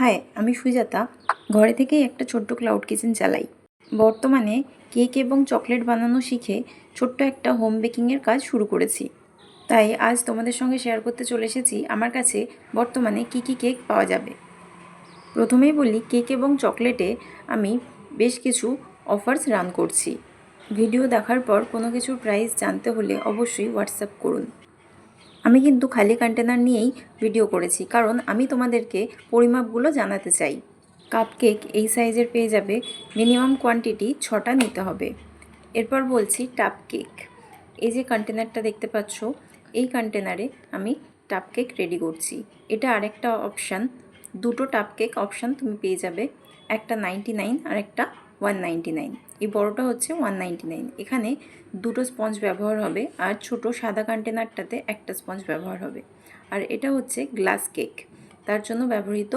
High, আমি সুজাতা। ঘরে থেকেই একটা ছোট্ট ক্লাউড কিচেন চালাই। বর্তমানে কেক এবং চকলেট বানানো শিখে ছোট্ট একটা হোম বেকিংয়ের কাজ শুরু করেছি। তাই আজ তোমাদের সঙ্গে শেয়ার করতে চলে এসেছি আমার কাছে বর্তমানে কী কী কেক পাওয়া যাবে। প্রথমেই বলি, কেক এবং চকলেটে আমি বেশ কিছু অফার্স রান করছি। ভিডিও দেখার পর কোনো কিছুর প্রাইস জানতে হলে অবশ্যই হোয়াটসঅ্যাপ করুন। আমি কিন্তু খালি কন্টেনার নিয়েই ভিডিও করেছি, কারণ আমি তোমাদেরকে পরিমাপগুলো জানাতে চাই। কাপকেক এই সাইজের পেয়ে যাবে, মিনিমাম কোয়ান্টিটি 6টা নিতে হবে। এরপর বলছি টাপ কেক। এই যে কন্টেনারটা দেখতে পাচ্ছ, এই কন্টেনারে আমি টাপ কেক রেডি করছি। এটা আরেকটা অপশান, দুটো টাপ কেক অপশান তুমি পেয়ে যাবে, একটা 99 আর একটা 199। এই বড়টা হচ্ছে 199। এখানে দুটো স্পঞ্জ ব্যবহার হবে, আর ছোট সাদা কন্টেনারটাতে একটা স্পঞ্জ ব্যবহার হবে। আর এটা হচ্ছে গ্লাস কেক, তার জন্য ব্যবহৃত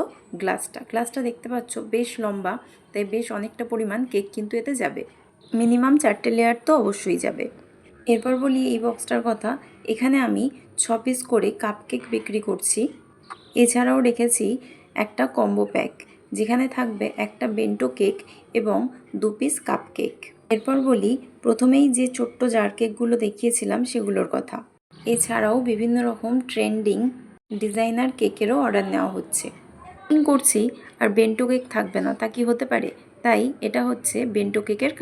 গ্লাসটা দেখতে পাচ্ছ বেশ লম্বা, তাই বেশ অনেকটা পরিমাণ কেক কিন্তু এতে যাবে। মিনিমাম 4টে লেয়ার তো অবশ্যই যাবে। এরপর বলি এই বক্সটার কথা। এখানে আমি 6 পিস করে কাপকেক বিক্রি করছি। এছাড়াও রেখেছি একটা কম্বো প্যাক, যেখানে থাকবে একটা বেন্টো কেক এবং 2 পিস কাপকেক। এরপর বলি, প্রথমেই যে ছোট্ট জার কেকগুলো দেখিয়েছিলাম সেগুলোর কথা। এছাড়াও বিভিন্ন রকম ট্রেন্ডিং ডিজাইনার কেকেরও অর্ডার নেওয়া হচ্ছে। করছি আর বেন্টো কেক থাকবে না, তা কি হতে পারে? তাই এটা হচ্ছে বেন্টো কেকের